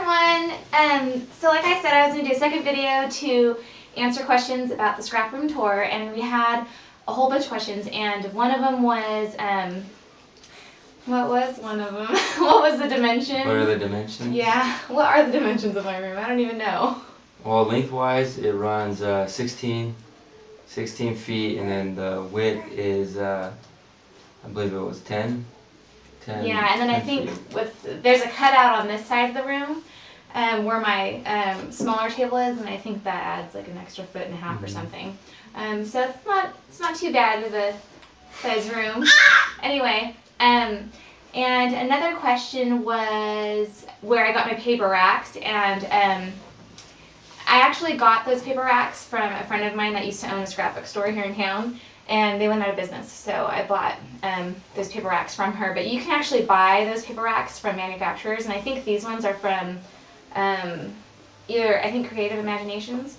everyone! So like I said, I was going to do a second video to answer questions about the scrap room tour, and we had a whole bunch of questions, and one of them was, what was one of them? What was the dimensions? What are the dimensions? Yeah, what are the dimensions of my room? I don't even know. Well, lengthwise it runs 16 feet, and then the width is, I believe it was 10. Yeah, and then I think feet. there's a cutout on this side of the room where my smaller table is, and I think that adds like an extra 1.5 feet or something. So it's not too bad of a size room. Anyway, and another question was where I got my paper racks, and I actually got those paper racks from a friend of mine that used to own a scrapbook store here in town, and they went out of business, so I bought those paper racks from her. But you can actually buy those paper racks from manufacturers, and I think these ones are from either, I think, Creative Imaginations.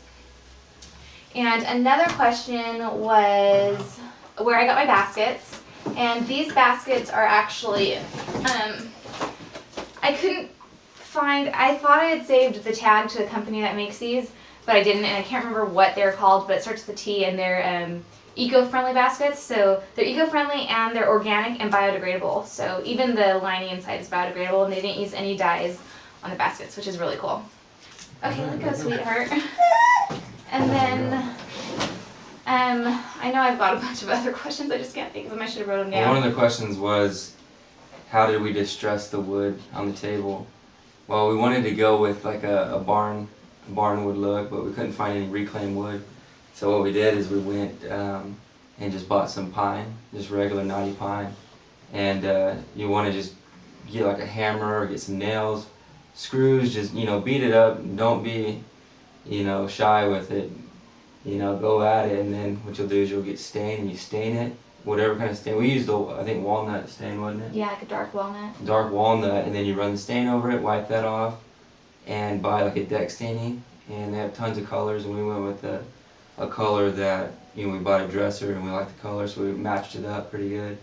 And another question was where I got my baskets, and these baskets are actually, I couldn't find, I thought I had saved the tag to the company that makes these, but I didn't, and I can't remember what they're called, but it starts with a T, and they're eco-friendly baskets. So they're eco-friendly and they're organic and biodegradable. So even the lining inside is biodegradable, and they didn't use any dyes on the baskets, which is really cool. Okay, let go, sweetheart. And then, I know I've got a bunch of other questions. I just can't think of them. I should have wrote them down. Well, one of the questions was, how did we distress the wood on the table? Well, we wanted to go with like a barnwood look, but we couldn't find any reclaimed wood. So what we did is we went and just bought some pine, just regular knotty pine. And you want to just get like a hammer or get some nails, screws, just, beat it up. Don't be, shy with it. Go at it, and then what you'll do is you'll get stain, and you stain it, whatever kind of stain. We used, I think, walnut stain, wasn't it? Yeah, like a dark walnut. Dark walnut, and then you run the stain over it, wipe that off, and buy like a deck staining. And they have tons of colors, and we went with a color that, we bought a dresser and we liked the color, so we matched it up pretty good.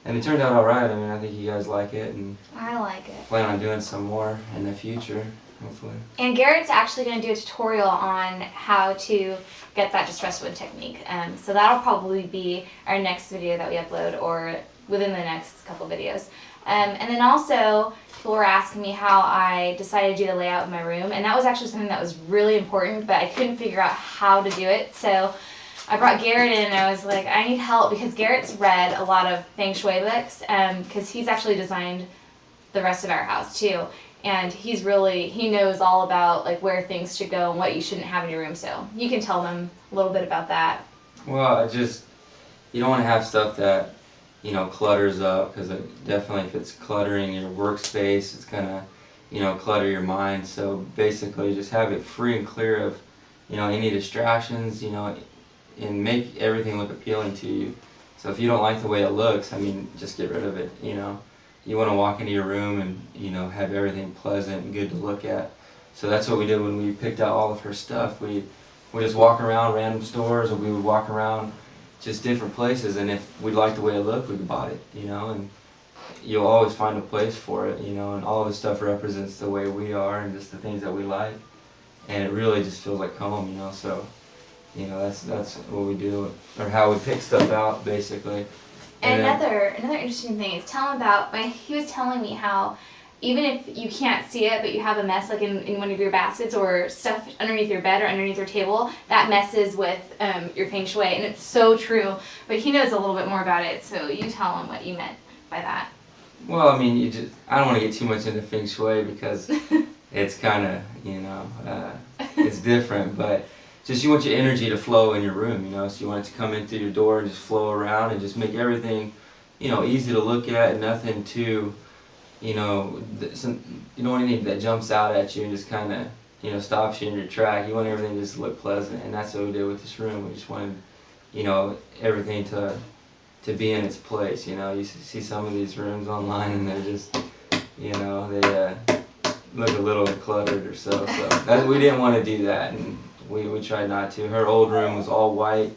And it turned out alright. I mean, I think you guys like it, and I like it. Plan on doing some more in the future, hopefully. And Garrett's actually going to do a tutorial on how to get that distressed wood technique. So that'll probably be our next video that we upload, or within the next couple videos. And then also, people were asking me how I decided to do the layout of my room, and that was actually something that was really important, but I couldn't figure out how to do it. So I brought Garrett in, and I was like, I need help, because Garrett's read a lot of feng shui books, because he's actually designed the rest of our house too. And he knows all about like where things should go and what you shouldn't have in your room. So you can tell them a little bit about that. Well, you don't want to have stuff that, clutters up, because definitely if it's cluttering your workspace, it's gonna, clutter your mind. So basically just have it free and clear of, any distractions, and make everything look appealing to you. So if you don't like the way it looks, just get rid of it, You want to walk into your room and, have everything pleasant and good to look at. So that's what we did when we picked out all of her stuff. We just walk around random stores, or we would walk around just different places, and if we liked the way it looked, we bought it, and you'll always find a place for it, and all of this stuff represents the way we are and just the things that we like, and it really just feels like home, so, that's what we do, or how we pick stuff out, basically. And another interesting thing is he was telling me how even if you can't see it, but you have a mess like in one of your baskets or stuff underneath your bed or underneath your table, that messes with your feng shui, and it's so true. But he knows a little bit more about it, so you tell him what you meant by that. Well, I don't want to get too much into feng shui, because it's kind of, it's different, but just you want your energy to flow in your room, so you want it to come in through your door and just flow around and just make everything, easy to look at, and nothing too, you don't want anything that jumps out at you and just kind of, stops you in your track. You want everything to just look pleasant, and that's what we did with this room. We just wanted, everything to be in its place. You see some of these rooms online, and they're just, they look a little cluttered or so. So we didn't want to do that, and we tried not to. Her old room was all white,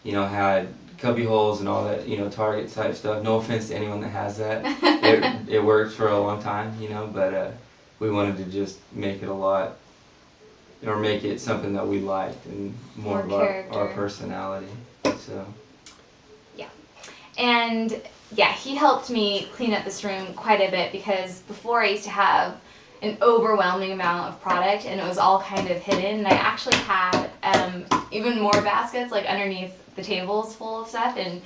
had cubby holes and all that, Target type stuff. No offense to anyone that has that. It worked for a long time, but we wanted to just make it a lot, or make it something that we liked and more of our personality. So. And yeah, he helped me clean up this room quite a bit because before I used to have an overwhelming amount of product and it was all kind of hidden. And I actually had even more baskets like underneath the tables full of stuff. And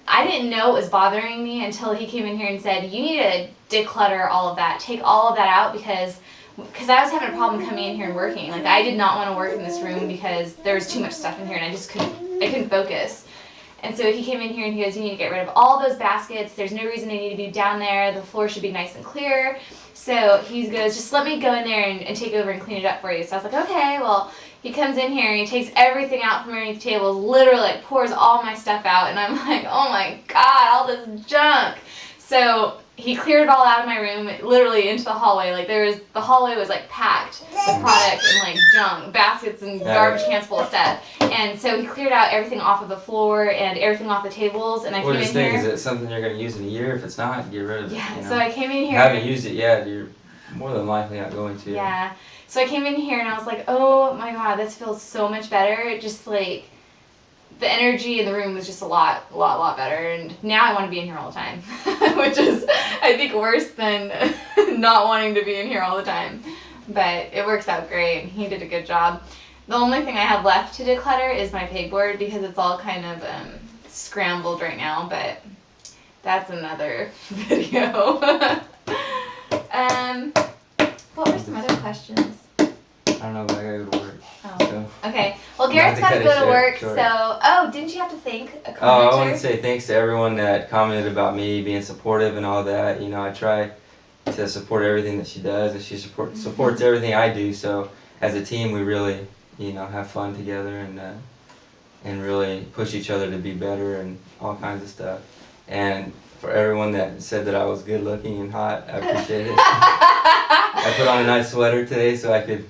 I didn't know it was bothering me until he came in here and said, you need to declutter all of that. Take all of that out because I was having a problem coming in here and working. Like I did not want to work in this room because there was too much stuff in here and I couldn't focus. And so he came in here and he goes, you need to get rid of all those baskets. There's no reason they need to be down there. The floor should be nice and clear. So he goes, just let me go in there and take over and clean it up for you. So I was like, okay, well, he comes in here and he takes everything out from underneath the tables, literally like pours all my stuff out. And I'm like, oh my God, all this junk. So he cleared it all out of my room, literally into the hallway. Like the hallway was like packed with product and like junk, baskets and garbage cans full of stuff. And so he cleared out everything off of the floor and everything off the tables. And I came in here. What is it something you're going to use in a year? If it's not, get rid of it. Yeah. You know? So I came in here. Haven't used it yet. You're more than likely not going to. Yeah. So I came in here and I was like, oh my God, this feels so much better. It just like. The energy in the room was just a lot better, and now I want to be in here all the time, which is, I think, worse than not wanting to be in here all the time. But it works out great, and he did a good job. The only thing I have left to declutter is my pegboard because it's all kind of scrambled right now, but that's another video. What were some other questions? I don't know, but I gotta go to work. Oh. So. Okay. Well, Garrett's got to go to work, so... didn't you have to thank a commenter? Oh, I want to say thanks to everyone that commented about me being supportive and all that. You know, I try to support everything that she does, and she supports everything I do. So, as a team, we really, have fun together and really push each other to be better and all kinds of stuff. And for everyone that said that I was good looking and hot, I appreciate it. I put on a nice sweater today so I could...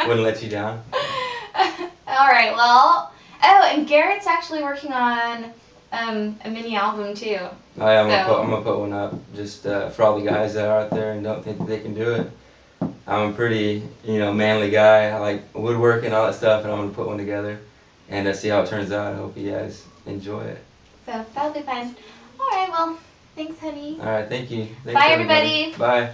wouldn't let you down. All right, well, and Garrett's actually working on a mini album too. Oh yeah, I'm gonna put one up just for all the guys that are out there and don't think that they can do it. I'm a pretty, manly guy. I like woodwork and all that stuff, and I'm gonna put one together and see how it turns out. I hope you guys enjoy it. So that'll be fun. All right, well, thanks, honey. All right, thank you. Thanks, bye, everybody. Bye.